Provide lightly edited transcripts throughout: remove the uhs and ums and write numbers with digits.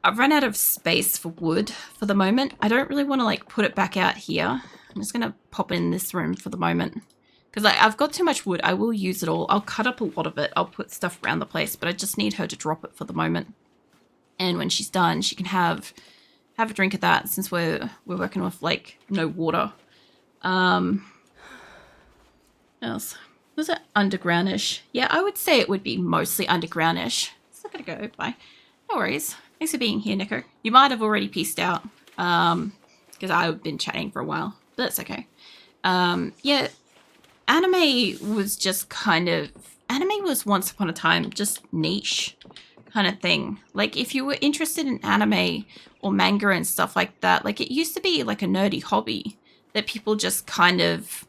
I've run out of space for wood for the moment. I don't really want to like put it back out here. I'm just going to pop in this room for the moment. Because I've got too much wood. I will use it all. I'll cut up a lot of it. I'll put stuff around the place. But I just need her to drop it for the moment. And when she's done, she can have a drink of that since we're working with like no water. What else? Was it undergroundish? Yeah, I would say it would be mostly undergroundish. Still gotta go. Bye. No worries. Thanks for being here, Nico. You might have already pieced out. Because I've been chatting for a while. But that's okay. Yeah. Anime was just kind of... Anime was once upon a time just niche kind of thing. Like, if you were interested in anime or manga and stuff like that, like, it used to be like a nerdy hobby that people just kind of...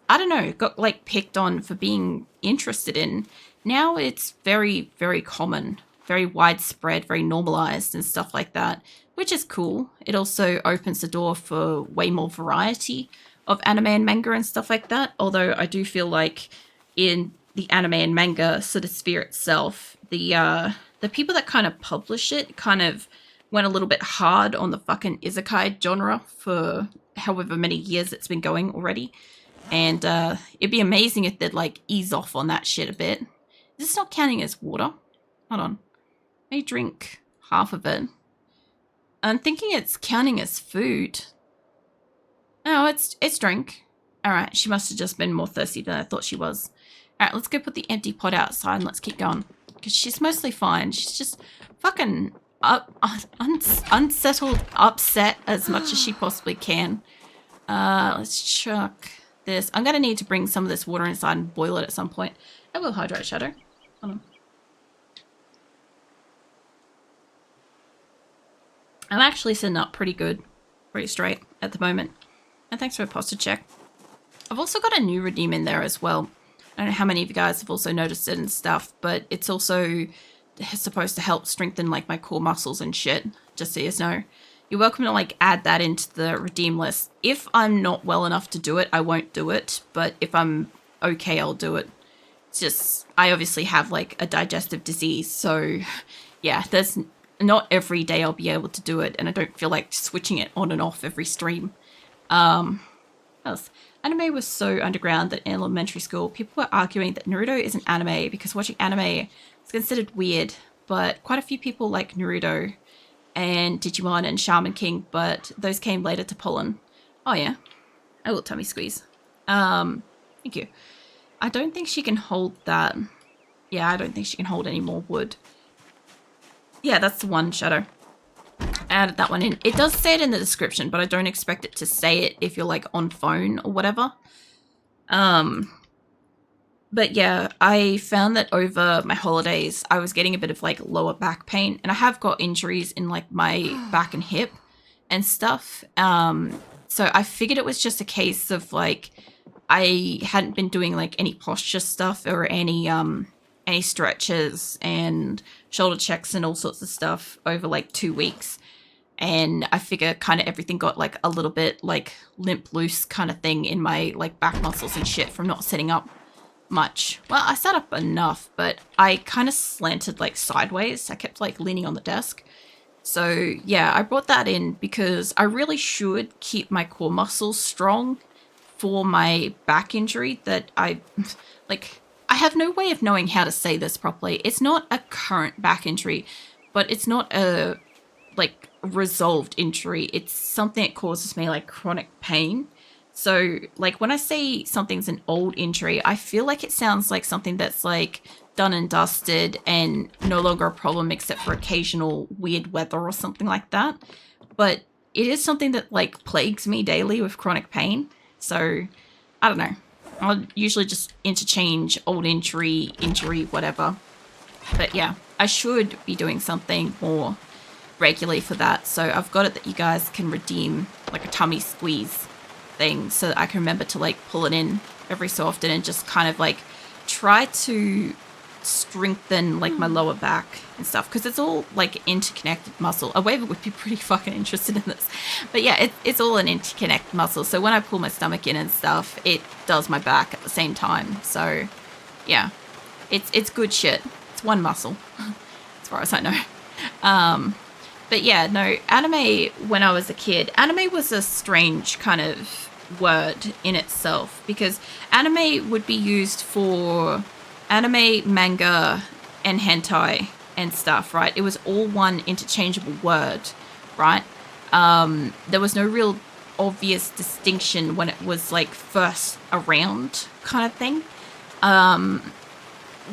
I don't know, got like picked on for being interested in. Now it's very, very common, very widespread, very normalized and stuff like that, which is cool. It also opens the door for way more variety of anime and manga and stuff like that. Although I do feel like in the anime and manga sort of sphere itself, the people that kind of publish it kind of went a little bit hard on the fucking isekai genre for however many years it's been going already. And it'd be amazing if they'd like ease off on that shit a bit. Is this not counting as water? Hold on. I drink half of it. I'm thinking it's counting as food. No, it's drink. Alright, she must have just been more thirsty than I thought she was. Alright, let's go put the empty pot outside and let's keep going. Because she's mostly fine. She's just fucking unsettled, upset as much as she possibly can. Let's chuck this. I'm going to need to bring some of this water inside and boil it at some point. I will hydrate, Shadow. Hold on. I'm actually sitting up pretty good, pretty straight at the moment. And thanks for a posture check. I've also got a new redeem in there as well. I don't know how many of you guys have also noticed it and stuff, but it's also supposed to help strengthen like my core muscles and shit, just so you know. You're welcome to like add that into the redeem list. If I'm not well enough to do it, I won't do it. But if I'm okay, I'll do it. It's just, I obviously have like a digestive disease. So yeah, there's not every day I'll be able to do it. And I don't feel like switching it on and off every stream. Else? Anime was so underground that in elementary school, people were arguing that Naruto isn't anime because watching anime is considered weird. But quite a few people like Naruto and Digimon and Shaman King, but those came later to Poland. Oh yeah, a little tummy squeeze. Thank you. I don't think she can hold that. Yeah, I don't think she can hold any more wood. Yeah, that's the one, Shadow. I added that one in. It does say it in the description, but I don't expect it to say it if you're like on phone or whatever. But yeah, I found that over my holidays, I was getting a bit of like lower back pain, and I have got injuries in like my back and hip and stuff. So I figured it was just a case of like, I hadn't been doing like any posture stuff or any stretches and shoulder checks and all sorts of stuff over like 2 weeks. And I figure kind of everything got like a little bit like limp loose kind of thing in my like back muscles and shit from not sitting up much. Well, I sat up enough, but I kind of slanted like sideways. I kept like leaning on the desk. So yeah, I brought that in because I really should keep my core muscles strong for my back injury that I have no way of knowing how to say this properly. It's not a current back injury, but it's not a like resolved injury. It's something that causes me like chronic pain. So, like, when I say something's an old injury, I feel like it sounds like something that's, like, done and dusted and no longer a problem except for occasional weird weather or something like that. But it is something that, like, plagues me daily with chronic pain. So, I don't know. I'll usually just interchange old injury, whatever. But, yeah, I should be doing something more regularly for that. So, I've got it that you guys can redeem, like, a tummy squeeze thing so that I can remember to like pull it in every so often and just kind of like try to strengthen like my lower back and stuff because it's all like interconnected muscle. A waiver would be pretty fucking interested in this, but yeah, it's all an interconnected muscle. So when I pull my stomach in and stuff, it does my back at the same time. So yeah, it's good shit. It's one muscle as far as I know. But yeah, no, anime when I was a kid, anime was a strange kind of word in itself because anime would be used for anime, manga, and hentai and stuff, right? It was all one interchangeable word, right? There was no real obvious distinction when it was like first around kind of thing.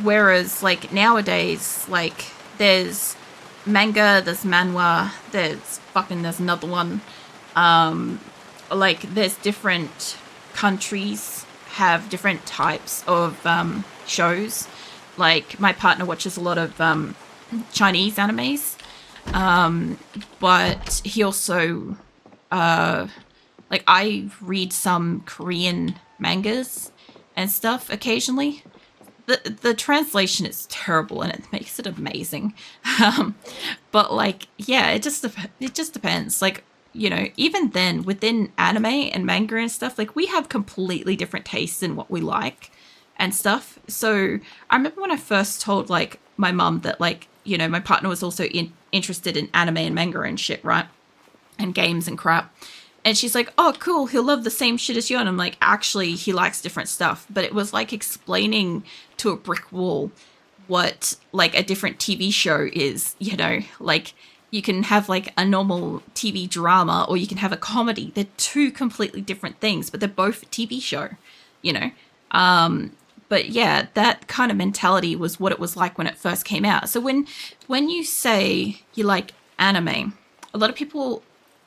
Whereas like nowadays, like there's manga, there's manhwa, there's another one. Like there's different countries have different types of shows. Like my partner watches a lot of Chinese animes, but he also like I read some Korean mangas and stuff occasionally. The translation is terrible and it makes it amazing. Um, but like, yeah, it just depends. Like, you know, even then within anime and manga and stuff, like we have completely different tastes in what we like and stuff. So I remember when I first told like my mum that like, you know, my partner was also interested in anime and manga and shit, right? And games and crap. And she's like, oh, cool, he'll love the same shit as you. And I'm like, actually, he likes different stuff. But it was like explaining to a brick wall what like a different TV show is, you know? Like you can have like a normal TV drama or you can have a comedy. They're two completely different things, but they're both a TV show, you know? But yeah, that kind of mentality was what it was like when it first came out. So when you say you like anime, a lot of people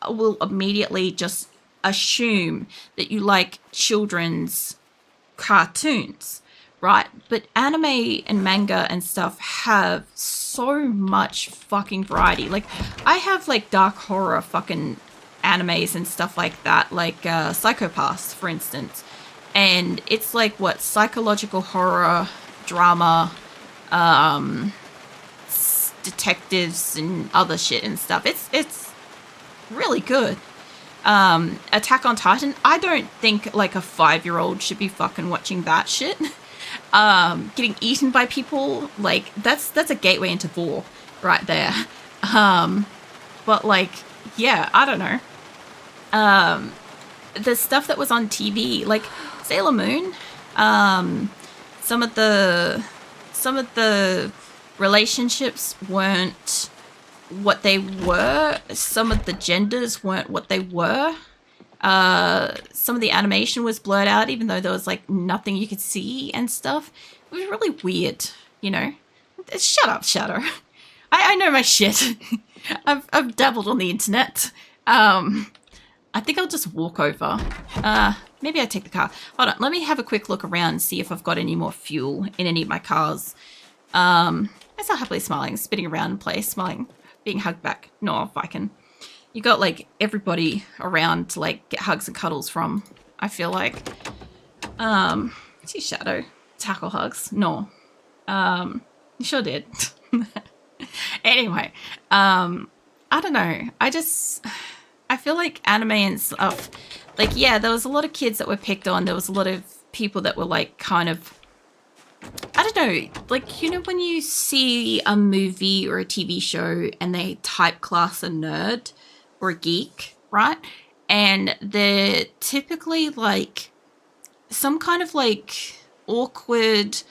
will immediately just assume that you like children's cartoons, right? But anime and manga and stuff have so much fucking variety. Like, I have like dark horror fucking animes and stuff like that, like Psychopaths, for instance. And it's like what psychological horror, drama, detectives and other shit and stuff. It's really good. Attack on Titan, I don't think like a 5-year-old should be fucking watching that shit. Getting eaten by people, like that's a gateway into war right there. But like, yeah, I don't know. The stuff that was on TV, like Sailor Moon, some of the relationships weren't what they were. Some of the genders weren't what they were. Some of the animation was blurred out, even though there was like nothing you could see and stuff. It was really weird, you know. Shut up, Shadow. I know my shit. I've dabbled on the internet. I think I'll just walk over. Maybe I take the car. Hold on, let me have a quick look around and see if I've got any more fuel in any of my cars. I'm still happily smiling, spinning around in place, smiling, being hugged back. No, if I can. You got like everybody around to like get hugs and cuddles from, I feel like. See Shadow. Tackle hugs. No. You sure did. Anyway, I don't know. I feel like anime and stuff, like, yeah, there was a lot of kids that were picked on. There was a lot of people that were like kind of, I don't know, like, you know, when you see a movie or a TV show and they type class a nerd or a geek, right? And they're typically like some kind of like awkward,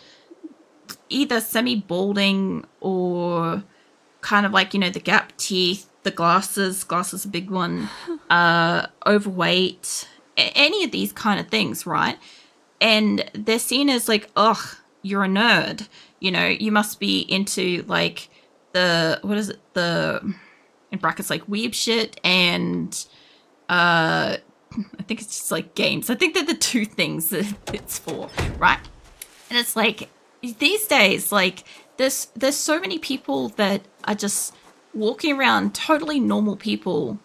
either semi-balding or kind of like, you know, the gap teeth, the glasses a big one, overweight, any of these kind of things, right? And they're seen as like, ugh, you're a nerd. You know, you must be into like what is it? In brackets, like weeb shit and I think it's just like games. I think they're the two things that it's for, right? And it's like these days, like there's so many people that are just walking around, totally normal people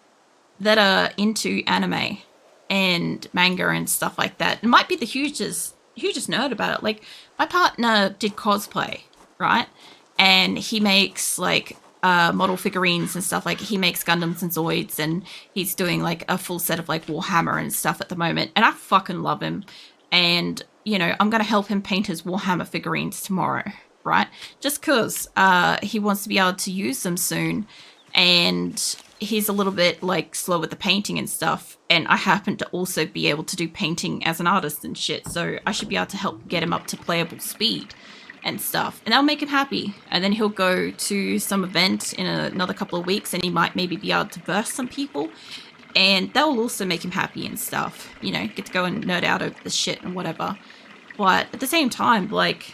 that are into anime and manga and stuff like that. It might be the hugest nerd about it. Like my partner did cosplay, right? And he makes like model figurines and stuff. Like he makes Gundams and Zoids, and he's doing like a full set of like Warhammer and stuff at the moment. And I fucking love him. And you know, I'm gonna help him paint his Warhammer figurines tomorrow, right? Just because he wants to be able to use them soon. and he's a little bit like slow with the painting and stuff, and I happen to also be able to do painting as an artist and shit, so I should be able to help get him up to playable speed and stuff, and that'll make him happy. And then he'll go to some event in another couple of weeks, and he might maybe be able to verse some people, and that will also make him happy and stuff, you know, get to go and nerd out over the shit and whatever. But at the same time, like,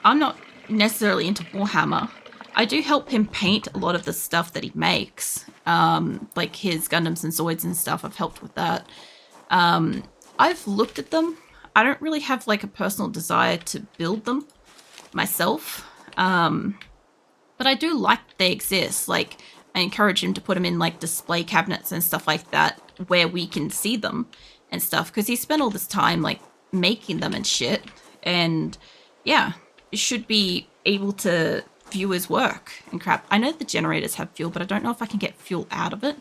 I'm not necessarily into Warhammer. I do help him paint a lot of the stuff that he makes, like his Gundams and Zoids and stuff. I've helped with that. I've looked at them. I don't really have like a personal desire to build them myself, but I do like that they exist. Like, I encourage him to put them in like display cabinets and stuff like that where we can see them and stuff, because he spent all this time like making them and shit, and yeah, it should be able to view his work and crap. I know the generators have fuel, but I don't know if I can get fuel out of it.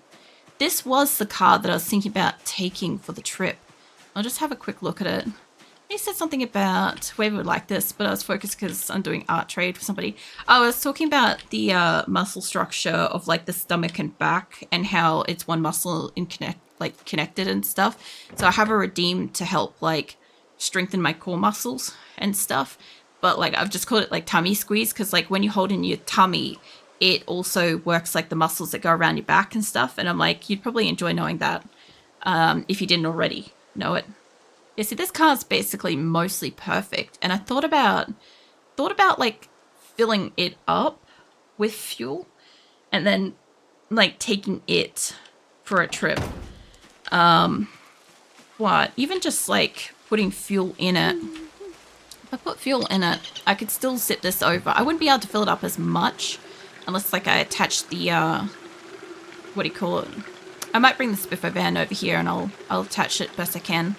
This was the car that I was thinking about taking for the trip. I'll just have a quick look at it. He said something about whoever would like this, but I was focused because I'm doing art trade for somebody. I was talking about the muscle structure of like the stomach and back, and how it's one muscle connected and stuff. So I have a redeem to help like strengthen my core muscles and stuff. But like, I've just called it like tummy squeeze, because like when you hold in your tummy, it also works like the muscles that go around your back and stuff. And I'm like, you'd probably enjoy knowing that, if you didn't already know it. Yeah, see, this car's basically mostly perfect, and I thought about like filling it up with fuel, and then like taking it for a trip. What? Even just like putting fuel in it. If I put fuel in it, I could still zip this over. I wouldn't be able to fill it up as much unless like I attach the what do you call it? I might bring the Spiffer van over here and I'll attach it best I can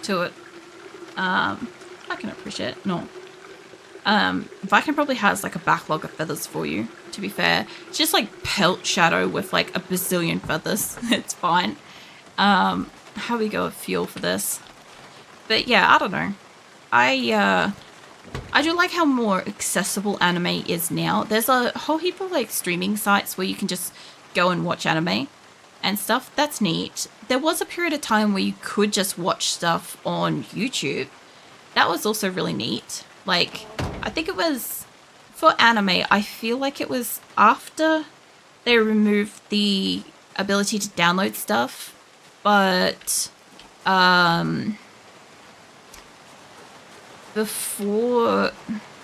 to it. I can appreciate it. No. Viking probably has like a backlog of feathers for you, to be fair. It's just like pelt shadow with like a bazillion feathers. It's fine. How we go with fuel for this? But yeah, I don't know. I do like how more accessible anime is now. There's a whole heap of like streaming sites where you can just go and watch anime and stuff. That's neat. There was a period of time where you could just watch stuff on YouTube. That was also really neat. Like, I think it was for anime, I feel like it was after they removed the ability to download stuff, but before,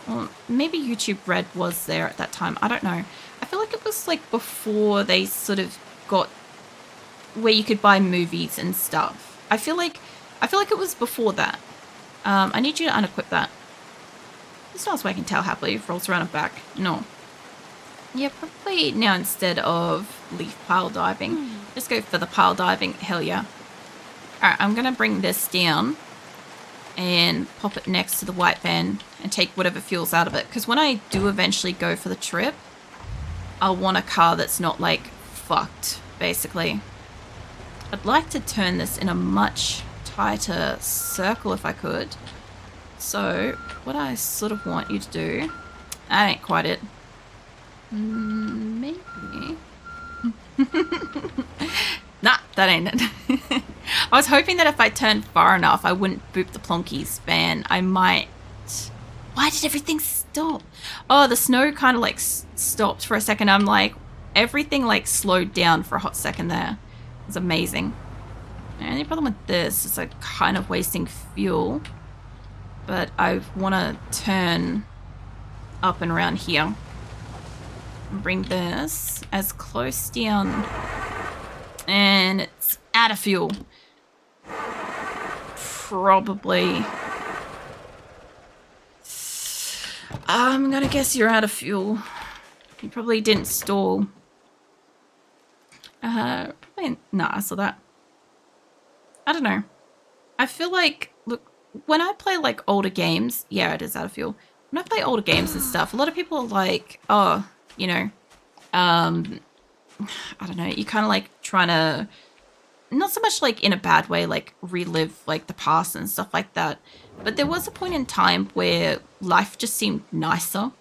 well, maybe YouTube Red was there at that time. I don't know. I feel like it was like before they sort of got where you could buy movies and stuff. I feel like it was before that. I need you to unequip that. It's not so I can tell happily. It rolls around and back. No. Yeah, probably now instead of leaf pile diving, just go for the pile diving. Hell yeah. Alright, I'm going to bring this down and pop it next to the white van and take whatever fuel's out of it. Because when I do eventually go for the trip, I'll want a car that's not like fucked, basically. I'd like to turn this in a much tighter circle if I could. So what I sort of want you to do, that ain't quite it. Maybe. Nah, that ain't it. I was hoping that if I turned far enough, I wouldn't boop the Plonkies van. I might. Why did everything stop? Oh, the snow kind of like stopped for a second. I'm like, everything like slowed down for a hot second there. It was amazing. The only problem with this is like kind of wasting fuel. But I want to turn up and around here. Bring this as close down. And it's out of fuel. Probably. I'm gonna guess you're out of fuel. You probably didn't stall. Probably, nah, I saw that. I don't know. I feel like, look, when I play like older games, yeah, it is out of fuel. When I play older games and stuff, a lot of people are like, oh, you know, I don't know, you kind of like trying to, not so much like in a bad way, like relive like the past and stuff like that. But there was a point in time where life just seemed nicer.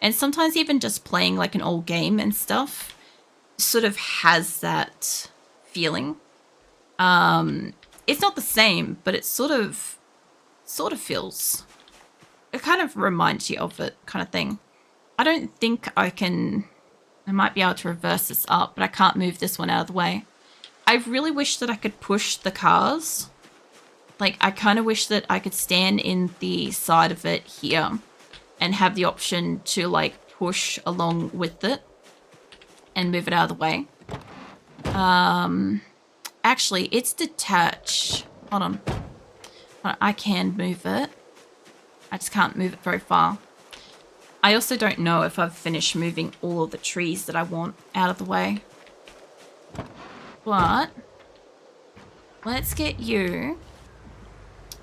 And sometimes even just playing like an old game and stuff, sort of has that feeling. It's not the same, but it sort of feels. It kind of reminds you of it, kind of thing. I don't think I might be able to reverse this up, but I can't move this one out of the way. I really wish that I could push the cars. Like, I kind of wish that I could stand in the side of it here and have the option to, like, push along with it and move it out of the way. Actually, it's detached. Hold on. I can move it. I just can't move it very far. I also don't know if I've finished moving all of the trees that I want out of the way. But let's get you.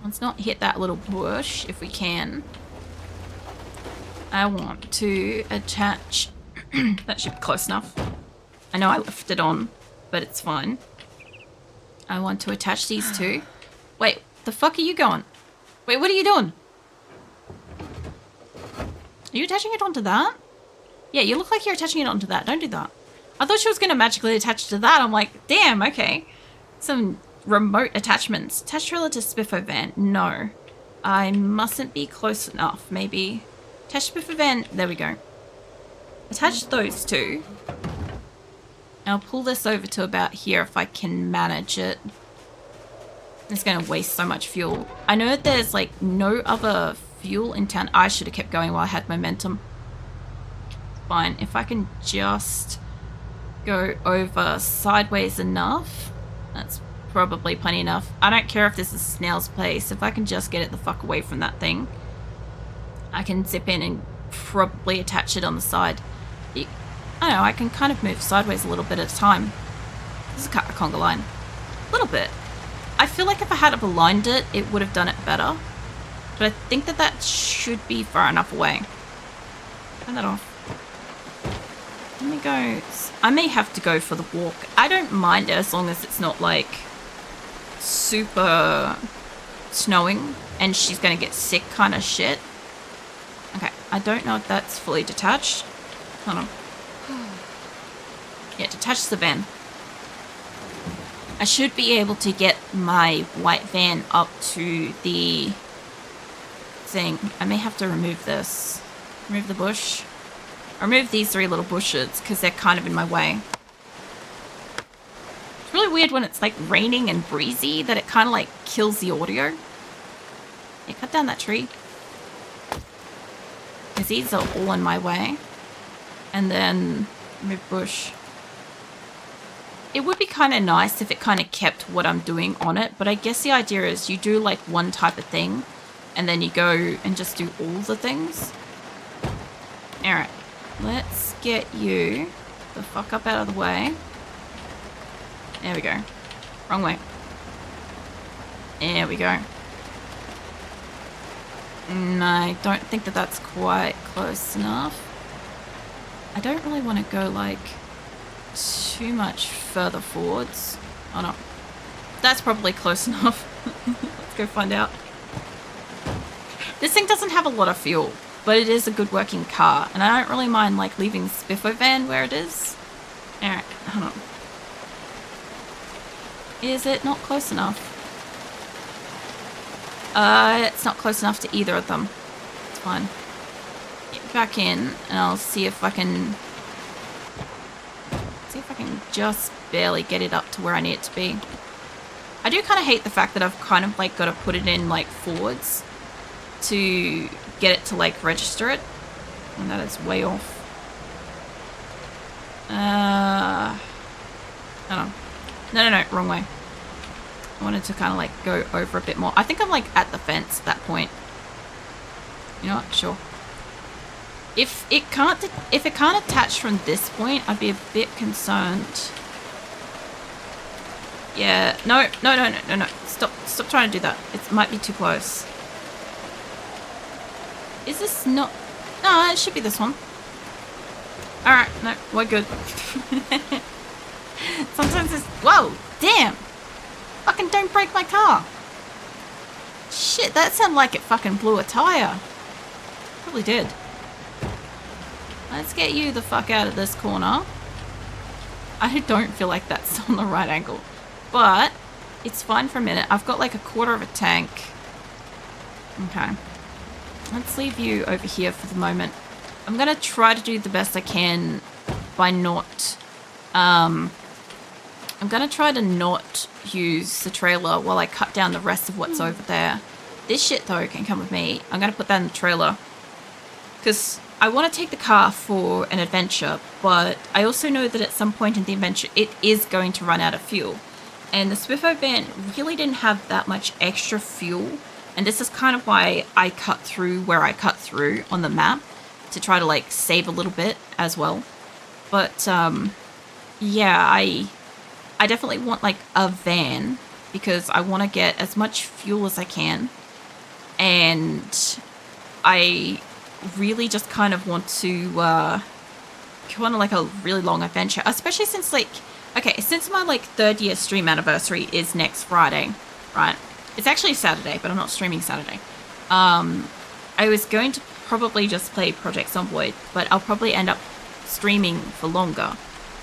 Let's not hit that little bush if we can. I want to attach. That should be close enough. I know I left it on, but it's fine. I want to attach these two. Wait, the fuck are you going? Wait, what are you doing? Are you attaching it onto that? Yeah, you look like you're attaching it onto that. Don't do that. I thought she was going to magically attach to that. I'm like, damn, okay. Some remote attachments. Attach trailer to Spiffo van. No. I mustn't be close enough. Maybe. Attach Spiffo van. There we go. Attach those two. I'll pull this over to about here if I can manage it. It's going to waste so much fuel. I know there's like no other fuel in town. I should have kept going while I had momentum. Fine. If I can just go over sideways enough, that's probably plenty enough. I don't care if this is Snail's place. If I can just get it the fuck away from that thing, I can zip in and probably attach it on the side. I don't know, I can kind of move sideways a little bit at a time. This is a conga line. A little bit. I feel like if I had aligned it, it would have done it better. But I think that should be far enough away. Turn that off. Let me go. I may have to go for the walk. I don't mind it as long as it's not like super snowing and she's going to get sick kind of shit. Okay, I don't know if that's fully detached. Hold on. Yeah, detach the van. I should be able to get my white van up to the thing. I may have to remove this. Remove the bush. Remove these three little bushes because they're kind of in my way. It's really weird when it's like raining and breezy that it kind of like kills the audio. Yeah, cut down that tree. Because these are all in my way. And then remove bush. It would be kind of nice if it kind of kept what I'm doing on it, but I guess the idea is you do like one type of thing and then you go and just do all the things. Alright, let's get you the fuck up out of the way. There we go. Wrong way. There we go. No, I don't think that's quite close enough. I don't really want to go like too much further forwards. Oh no. That's probably close enough. Let's go find out. This thing doesn't have a lot of fuel, but it is a good working car, and I don't really mind like leaving the Spiffo van where it is. Alright, hold on. Is it not close enough? It's not close enough to either of them. It's fine. Get back in, and I'll see if I can just barely get it up to where I need it to be. I do kind of hate the fact that I've kind of like got to put it in like forwards to get it to like register it, and that is way off. No, wrong way. I wanted to kind of like go over a bit more. I think I'm like at the fence at that point. You know what? Sure. If it can't attach from this point, I'd be a bit concerned. Yeah, no. Stop trying to do that. It might be too close. Is this not? No, it should be this one. Alright, no, we're good. Sometimes it's... Whoa, damn! Fucking don't break my car. Shit, that sounded like it fucking blew a tire. Probably did. Let's get you the fuck out of this corner. I don't feel like that's on the right angle. But it's fine for a minute. I've got like a quarter of a tank. Okay. Let's leave you over here for the moment. I'm going to try to do the best I can by not... I'm going to try to not use the trailer while I cut down the rest of what's over there. This shit, though, can come with me. I'm going to put that in the trailer. Because I want to take the car for an adventure, but I also know that at some point in the adventure, it is going to run out of fuel. And the Swifto van really didn't have that much extra fuel. And this is kind of why I cut through where I cut through on the map, to try to, like, save a little bit as well. But, yeah, I definitely want, like, a van, because I want to get as much fuel as I can. And I really just kind of want to go on, like, a really long adventure, especially since, like, okay, since my, like, 3rd year stream anniversary is next Friday, right? It's actually Saturday, but I'm not streaming Saturday. I was going to probably just play Project Zomboid, but I'll probably end up streaming for longer,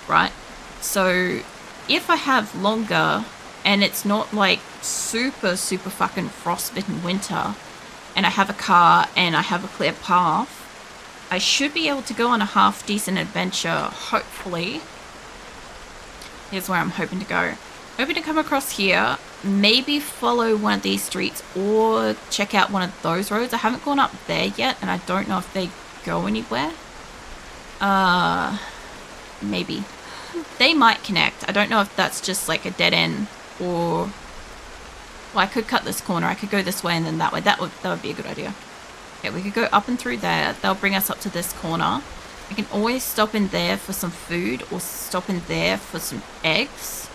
right? So if I have longer and it's not like super fucking frostbitten winter and I have a car and I have a clear path, I should be able to go on a half decent adventure, hopefully. Here's where I'm hoping to go. Hoping to come across here, maybe follow one of these streets or check out one of those roads. I haven't gone up there yet and I don't know if they go anywhere. Maybe. They might connect. I don't know if that's just like a dead end or... Well, I could cut this corner. I could go this way and then that way. That would be a good idea. Okay, we could go up and through there. They'll bring us up to this corner. I can always stop in there for some food or stop in there for some eggs.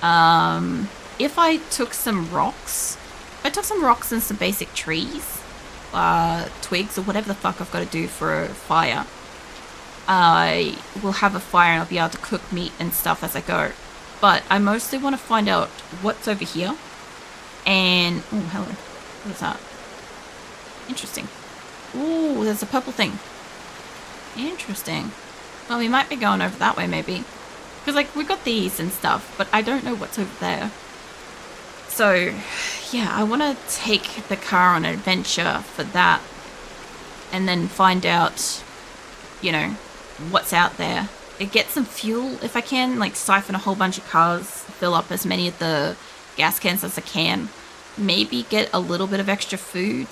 If I took some rocks, and some basic trees, twigs or whatever the fuck I've got to do for a fire, I will have a fire and I'll be able to cook meat and stuff as I go. But I mostly want to find out what's over here. And, oh, hello. What is that? Interesting. Ooh, there's a purple thing. Interesting. Well, we might be going over that way, maybe. Because, like, we got these and stuff, but I don't know what's over there. So, yeah, I want to take the car on an adventure for that. And then find out, you know, what's out there. Get some fuel if I can, like, siphon a whole bunch of cars, fill up as many of the gas cans as I can. Maybe get a little bit of extra food.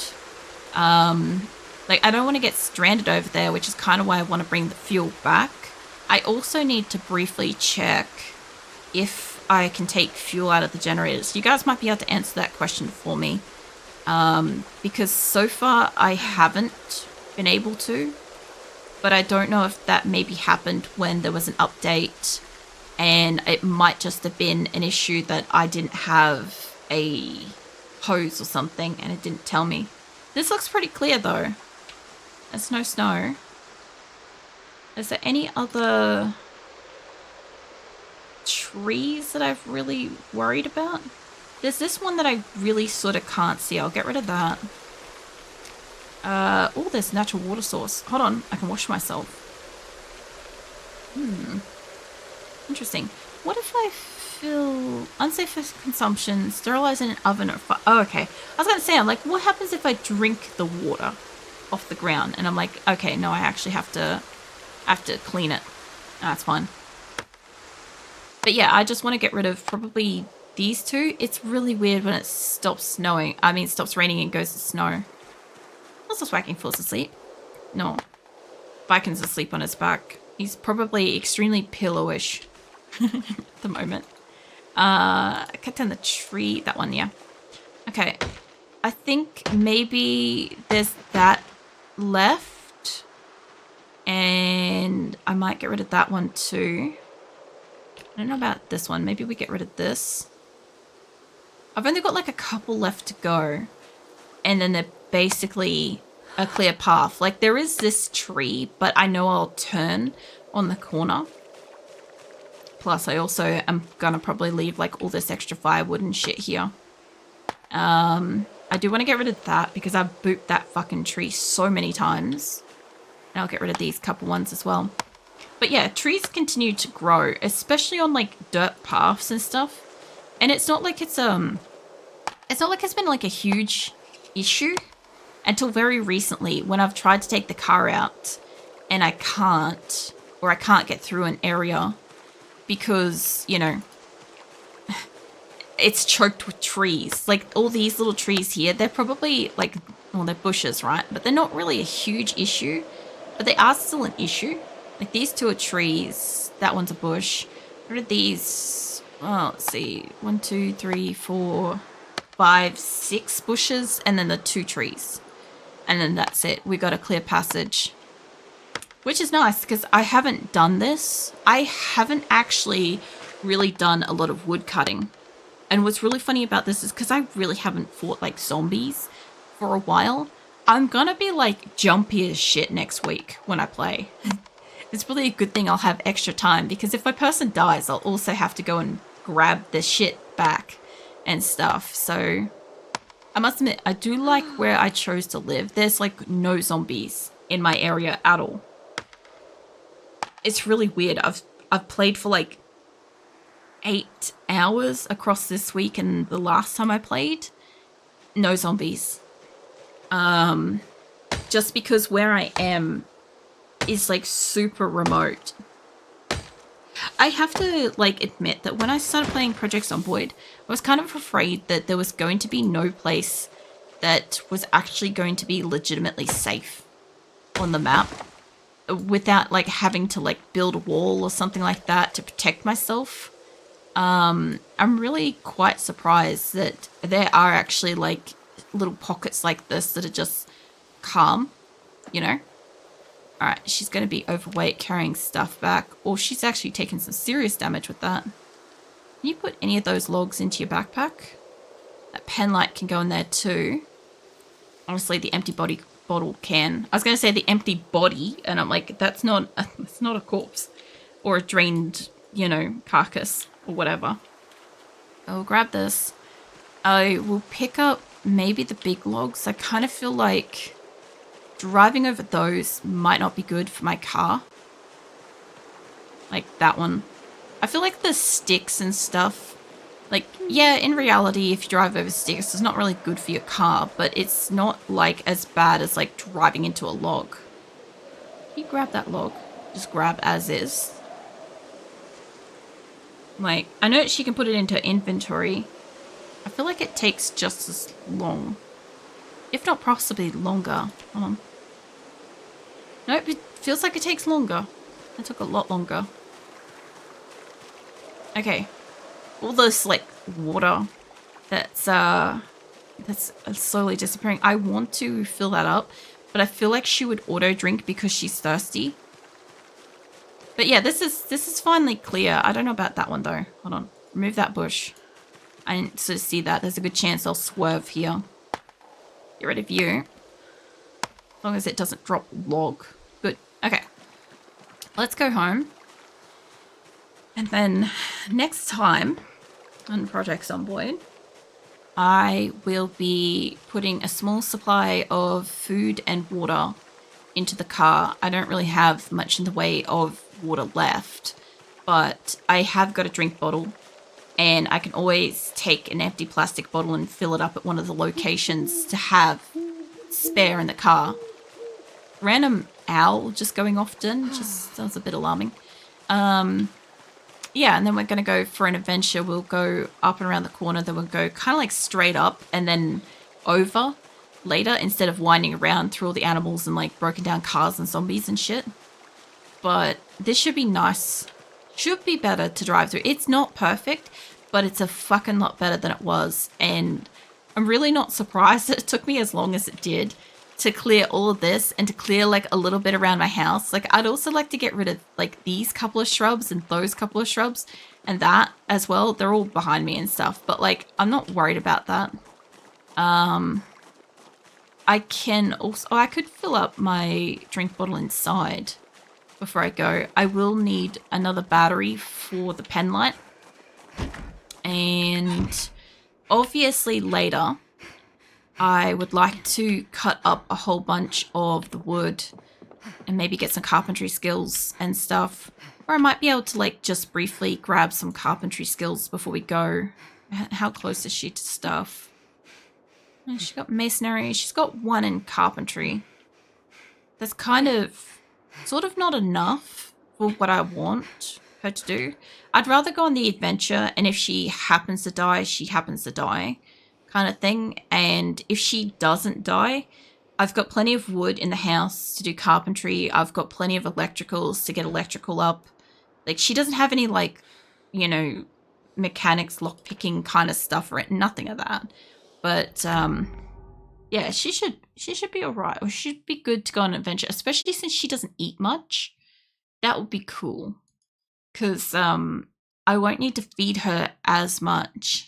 Like, I don't want to get stranded over there, which is kind of why I want to bring the fuel back. I also need to briefly check if I can take fuel out of the generators. You guys might be able to answer that question for me. Because so far I haven't been able to. But I don't know if that maybe happened when there was an update. And it might just have been an issue that I didn't have a hose or something and it didn't tell me. This looks pretty clear though. There's no snow. Is there any other trees that I've really worried about? There's this one that I really sort of can't see. I'll get rid of that. Oh, there's natural water source. Hold on, I can wash myself. Interesting. What if I fill unsafe for consumption, sterilize in an oven or fire? Oh, okay. I was going to say, I'm like, what happens if I drink the water off the ground? And I'm like, okay, no, I actually have to clean it. That's fine. But yeah, I just want to get rid of probably these two. It's really weird when it stops snowing. I mean, stops raining and goes to snow. Also, Swacking falls asleep. No. Vikin's asleep on his back. He's probably extremely pillowish at the moment. Cut down the tree. That one, yeah. Okay. I think maybe there's that left. And I might get rid of that one too. I don't know about this one. Maybe we get rid of this. I've only got like a couple left to go. And then they're basically a clear path. Like there is this tree, but I know I'll turn on the corner. Plus I also am gonna probably leave like all this extra firewood and shit here. I do want to get rid of that because I've booped that fucking tree so many times. And I'll get rid of these couple ones as well. But yeah, trees continue to grow, especially on like dirt paths and stuff. And it's not like it's been like a huge issue until very recently when I've tried to take the car out and I can't, or I can't get through an area because, you know, it's choked with trees. Like all these little trees here, they're probably like, well, they're bushes, right? But they're not really a huge issue, but they are still an issue. Like these two are trees. That one's a bush. What are these? Oh, let's see. 1, 2, 3, 4, 5, 6 bushes, and then the 2 trees. And then that's it. We got a clear passage. Which is nice because I haven't done this. I haven't actually really done a lot of wood cutting. And what's really funny about this is because I really haven't fought like zombies for a while. I'm gonna be like jumpy as shit next week when I play. It's really a good thing I'll have extra time because if my person dies, I'll also have to go and grab the shit back and stuff. So I must admit, I do like where I chose to live. There's like no zombies in my area at all. It's really weird. I've played for like 8 hours across this week, and the last time I played, no zombies. Just because where I am is like super remote. I have to like admit that when I started playing Project Zomboid, I was kind of afraid that there was going to be no place that was actually going to be legitimately safe on the map without like having to like build a wall or something like that to protect myself. I'm really quite surprised that there are actually like little pockets like this that are just calm, you know? Alright, she's going to be overweight carrying stuff back, or she's actually taken some serious damage with that. Can you put any of those logs into your backpack? That pen light can go in there too. Honestly, the empty bottle can. I was going to say the empty body, and I'm like, that's not a corpse or a drained, you know, carcass or whatever. I'll grab this. I will pick up maybe the big logs. I kind of feel like driving over those might not be good for my car. Like that one. I feel like the sticks and stuff, like, yeah, in reality, if you drive over sticks, it's not really good for your car, but it's not like as bad as like driving into a log. Can you grab that log? Just grab as is. Like, I know she can put it into inventory. I feel like it takes just as long. If not possibly longer. Hold on. Nope, it feels like it takes longer. It took a lot longer. Okay. All this, like, water that's slowly disappearing. I want to fill that up, but I feel like she would auto-drink because she's thirsty. But yeah, this is finally clear. I don't know about that one, though. Hold on. Remove that bush. I didn't sort of see that. There's a good chance I'll swerve here. Get rid of you. As long as it doesn't drop log. Good. Okay. Let's go home. And then next time on Project Zomboid, I will be putting a small supply of food and water into the car. I don't really have much in the way of water left, but I have got a drink bottle, and I can always take an empty plastic bottle and fill it up at one of the locations to have spare in the car. Random owl just going off, just sounds a bit alarming. Yeah, and then we're going to go for an adventure. We'll go up and around the corner, then we'll go kind of like straight up and then over later instead of winding around through all the animals and like broken down cars and zombies and shit. But this should be nice. Should be better to drive through. It's not perfect, but it's a fucking lot better than it was. And I'm really not surprised that it took me as long as it did to clear all of this and to clear like a little bit around my house. Like I'd also like to get rid of like these couple of shrubs and those couple of shrubs and that as well. They're all behind me and stuff, but like I'm not worried about that. I can also, I could fill up my drink bottle inside before I go. I will need another battery for the pen light. And obviously later, I would like to cut up a whole bunch of the wood and maybe get some carpentry skills and stuff. Or I might be able to like just briefly grab some carpentry skills before we go. How close is she to stuff? She's got masonry. She's got 1 in carpentry. That's kind of sort of not enough for what I want her to do. I'd rather go on the adventure, and if she happens to die, she happens to die kind of thing. And if she doesn't die, I've got plenty of wood in the house to do carpentry. I've got plenty of electricals to get electrical up. Like, she doesn't have any, like, you know, mechanics, lockpicking kind of stuff, or nothing of that. But, yeah, she should be alright. Or she should be good to go on an adventure, especially since she doesn't eat much. That would be cool. Because, I won't need to feed her as much.